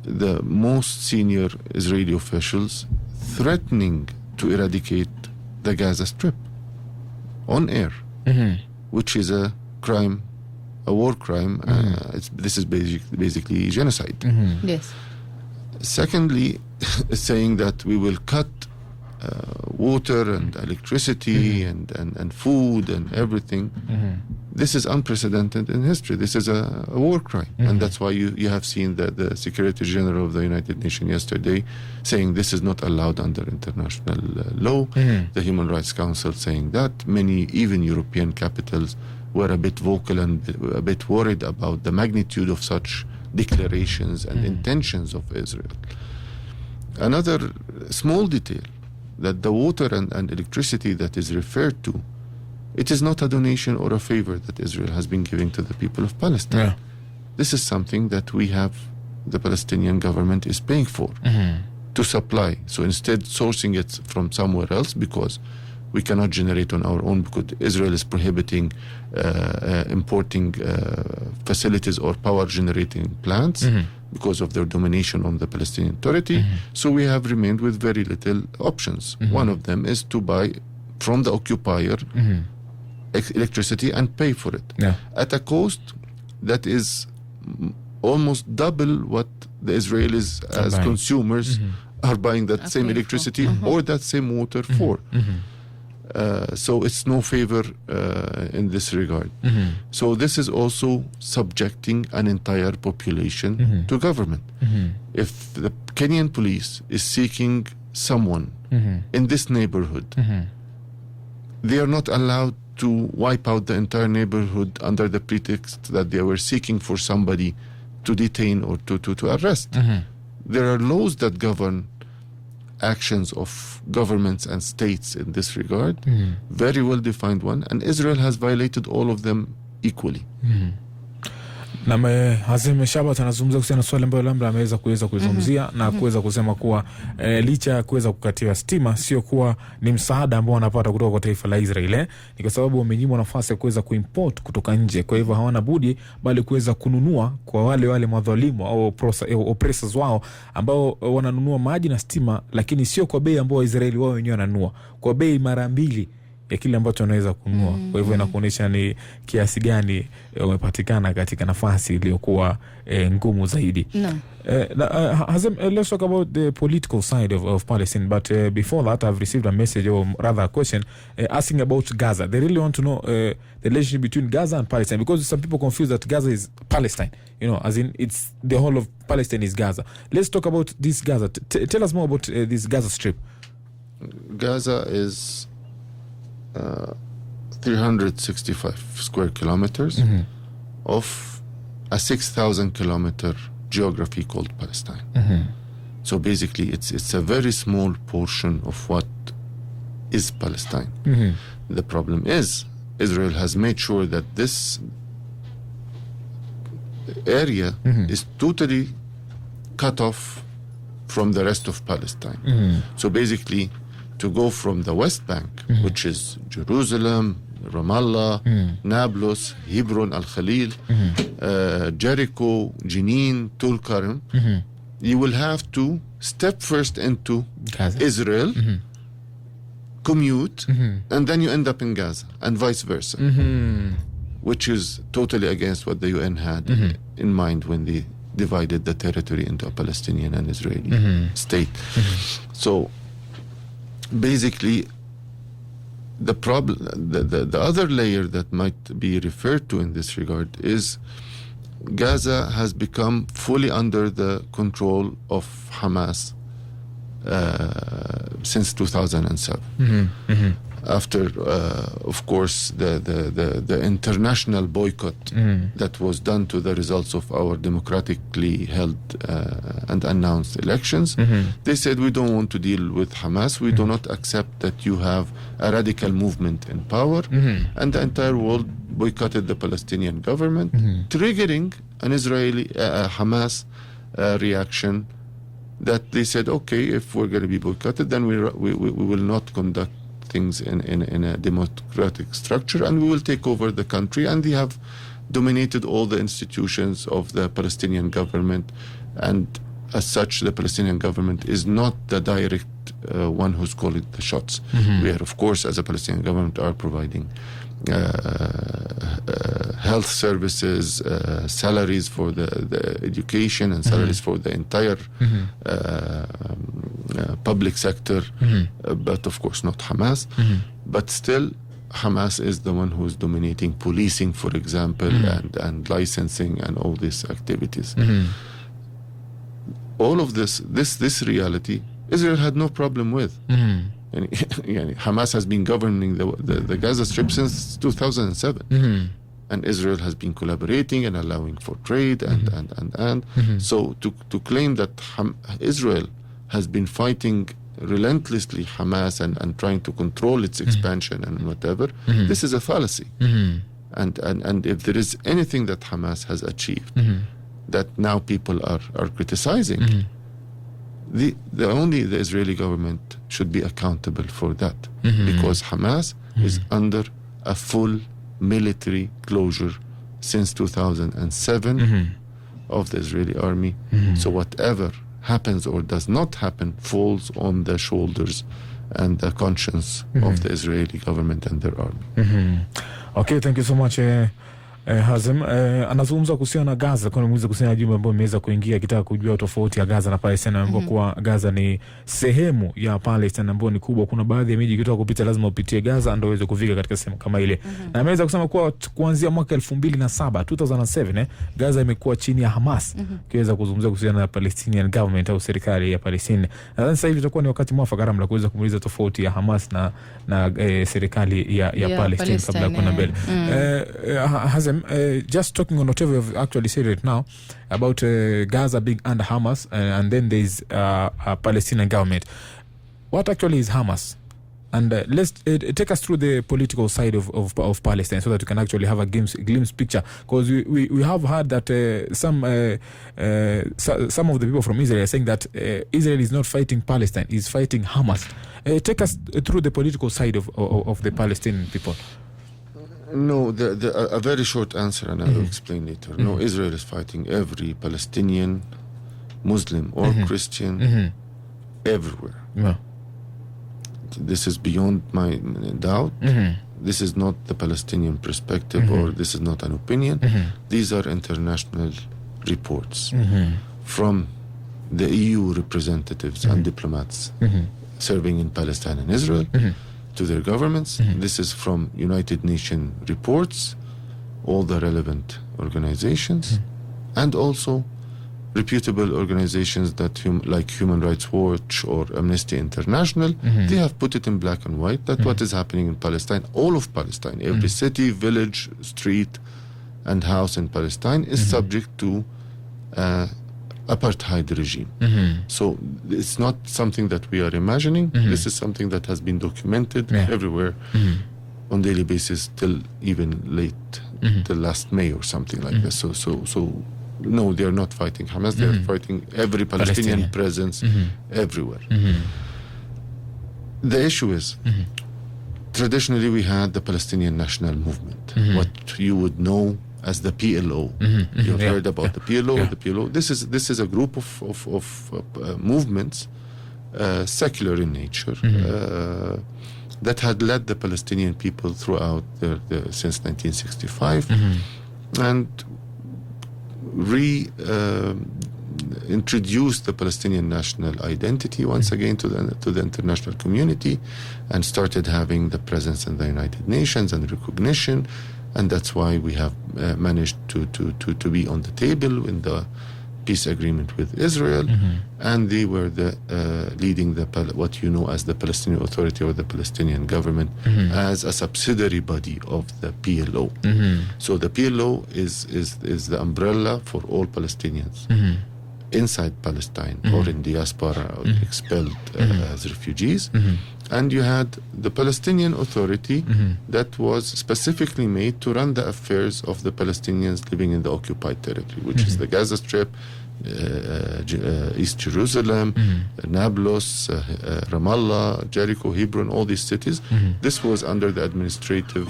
the most senior Israeli officials threatening to eradicate the Gaza Strip on air, which is a crime, a war crime. This is basically genocide. Yes. Secondly, saying that we will cut water and electricity and food and everything. This is unprecedented in history. This is a war crime. And that's why you have seen the Secretary General of the United Nations yesterday saying this is not allowed under international law. The Human Rights Council saying that. Many, even European capitals, were a bit vocal and a bit worried about the magnitude of such declarations and intentions of Israel. Another small detail, that the water and electricity that is referred to, it is not a donation or a favor that Israel has been giving to the people of Palestine. Yeah. This is something that we have, the Palestinian government is paying for to supply. So instead sourcing it from somewhere else, because we cannot generate on our own, because Israel is prohibiting importing facilities or power generating plants because of their domination on the Palestinian Authority. So we have remained with very little options. One of them is to buy from the occupier electricity and pay for it at a cost that is almost double what the Israelis as consumers are buying that same electricity or that same water for. So it's no favor in this regard. So this is also subjecting an entire population to government. If the Kenyan police is seeking someone in this neighborhood, they are not allowed to wipe out the entire neighborhood under the pretext that they were seeking for somebody to detain or to arrest. There are laws that govern actions of governments and states in this regard, very well defined one, and Israel has violated all of them equally. Na Hazem Shabat anazungumza kuhusiana swali ambalo labda ameweza kuzungumzia na kuweza kusema kuwa licha ya kuweza kukatiwa stima sio kuwa ni msaada ambao wanapata kutoka kwa taifa la Israel, ni kwa sababu wamenyimwa nafasi ya kuweza kuimport kutoka nje. Kwa hivyo hawana budi bali kuweza kununua kwa wale madhalimu au oppressors wao ambao wananunua maji na stima, lakini sio kwa bei ambao Israeli wao wenyewe wananunua, kwa bei mara mbili ya kile ambacho wanaweza kununua. Kwa hivyo inakuonyesha ni kiasi gani wamepatikana katika nafasi iliyokuwa ngumu zaidi. Hazem, let's talk about the political side of Palestine, but before that I've received a message, or rather a question, asking about Gaza. They really want to know the relationship between Gaza and Palestine, because some people confuse that Gaza is Palestine, as in it's the whole of Palestine is Gaza. Let's talk about this Gaza. Tell us more about this Gaza Strip. Gaza is 365 square kilometers of a 6,000 kilometer geography called Palestine. So basically it's a very small portion of what is Palestine. The problem is Israel has made sure that this area is totally cut off from the rest of Palestine. So basically to go from the West Bank, which is Jerusalem, Ramallah, Nablus, Hebron, Al-Khalil, Jericho, Jenin, Tulkarm, you will have to step first into Gaza. Israel, commute, and then you end up in Gaza, and vice versa, which is totally against what the UN had in mind when they divided the territory into a Palestinian and Israeli state. So basically, the problem, the other layer that might be referred to in this regard is Gaza has become fully under the control of Hamas since 2007. After, of course, the international boycott that was done to the results of our democratically held and announced elections, they said, we don't want to deal with Hamas. We do not accept that you have a radical movement in power. And the entire world boycotted the Palestinian government, triggering an Israeli Hamas reaction that they said, okay, if we're going to be boycotted, then we will not conduct things in a democratic structure, and we will take over the country. And they have dominated all the institutions of the Palestinian government, and as such, the Palestinian government is not the direct one who's calling the shots. We are, of course, as a Palestinian government, are providing health services, salaries for the education, and salaries for the entire public sector, but of course not Hamas. But still, Hamas is the one who is dominating policing, for example, and licensing and all these activities. All of this reality, Israel had no problem with. Hamas has been governing the Gaza Strip since 2007. And Israel has been collaborating and allowing for trade and. So to claim that Israel has been fighting relentlessly Hamas and trying to control its expansion and whatever, this is a fallacy. And if there is anything that Hamas has achieved that now people are criticizing, the Israeli government should be accountable for that, because Hamas is under a full military closure since 2007 of the Israeli army. So whatever happens or does not happen falls on the shoulders and the conscience of the Israeli government and their army. Okay, thank you so much. Hazem anazungumza kuhusiana na Gaza, kwa nimeweza kuhusiana jumbe ambao imeweza kuingia akitaka kujua tofauti ya Gaza na Palestina, ambapo kwa Gaza ni sehemu ya Palestina ambayo ni kubwa. Kuna baadhi ya miji ukitaka kupita lazima upitie Gaza ndio uweze kufika katika sehemu kama ile. Na ameweza kusema kuwa kuanzia mwaka 2007 Gaza imekuwa chini ya Hamas. Kiweza kuzungumzia kuhusiana na Palestinian government au serikali ya Palestina. Na sasa hivi itakuwa ni wakati mwafaka Ramla kuweza kumuuliza tofauti ya Hamas na serikali ya Palestina kabla ya kwenda mbele. Hazem, just talking on whatever you've actually said right now about Gaza being under Hamas, and then there's a Palestinian government. What actually is Hamas? And let's take us through the political side of Palestine so that we can actually have a glimpse picture. Because we have heard that some of the people from Israel are saying that Israel is not fighting Palestine, is fighting Hamas. Take us through the political side of the Palestinian people. No, a very short answer, and I will explain later. No, Israel is fighting every Palestinian, Muslim or Christian, everywhere. This is beyond my doubt. This is not the Palestinian perspective, or this is not an opinion. These are international reports from the EU representatives and diplomats serving in Palestine and Israel. To their governments. This is from United Nations reports, all the relevant organizations, and also reputable organizations that like Human Rights Watch or Amnesty International. They have put it in black and white that what is happening in Palestine, all of Palestine, every city, village, street and house in Palestine is subject to apartheid regime. So it's not something that we are imagining. This is something that has been documented everywhere on daily basis till even late, till last May or something like this. So no, they are not fighting Hamas. They are fighting every Palestinian presence everywhere. The issue is, traditionally we had the Palestinian National Movement, what you would know as the PLO. You've heard about the PLO. The PLO. This is a group of movements, secular in nature, that had led the Palestinian people throughout since 1965, and introduced the Palestinian national identity once again to the international community, and started having the presence in the United Nations and recognition. And that's why we have managed to be on the table in the peace agreement with Israel. And they were leading what you know as the Palestinian Authority or the Palestinian government as a subsidiary body of the PLO. So the PLO is the umbrella for all Palestinians inside Palestine or in diaspora or expelled as refugees. And you had the Palestinian Authority that was specifically made to run the affairs of the Palestinians living in the occupied territory, which is the Gaza Strip, East Jerusalem, Nablus, Ramallah, Jericho, Hebron, all these cities. This was under the administrative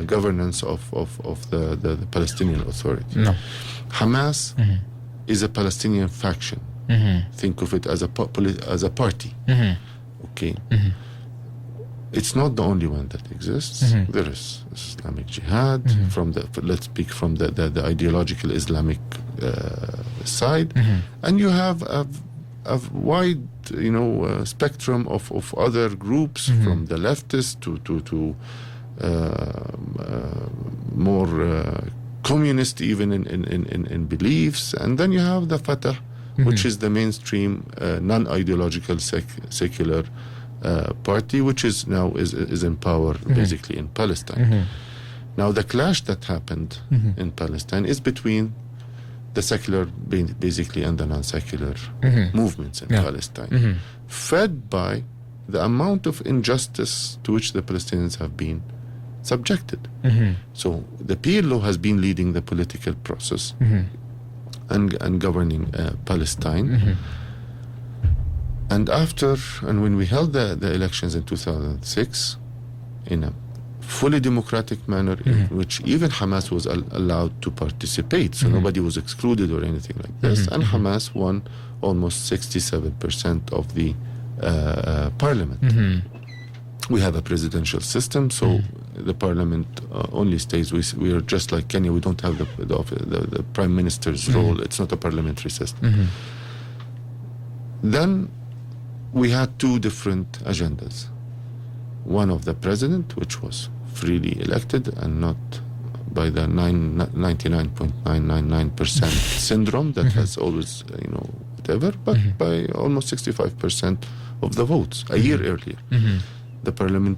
governance of the Palestinian Authority. Hamas is a Palestinian faction. Think of it as a party. Okay. It's not the only one that exists. There is Islamic Jihad let's speak from the ideological Islamic side, and you have a wide, spectrum of other groups from the leftists to more communist, even in beliefs, and then you have the Fatah, which is the mainstream non-ideological secular party, which is now is in power basically in Palestine. Now the clash that happened in Palestine is between the secular basically and the non-secular movements in Palestine, fed by the amount of injustice to which the Palestinians have been subjected. So the PLO has been leading the political process and governing Palestine. And when we held the elections in 2006 in a fully democratic manner, in which even Hamas was allowed to participate, so nobody was excluded or anything like this, and Hamas won almost 67% of the parliament. We have a presidential system, so the parliament only stays. We are just like Kenya. We don't have the prime minister's role. It's not a parliamentary system. Then we had two different agendas. One of the president, which was freely elected and not by the 99.999% syndrome that has always, whatever, but by almost 65% of the votes a year earlier. The parliament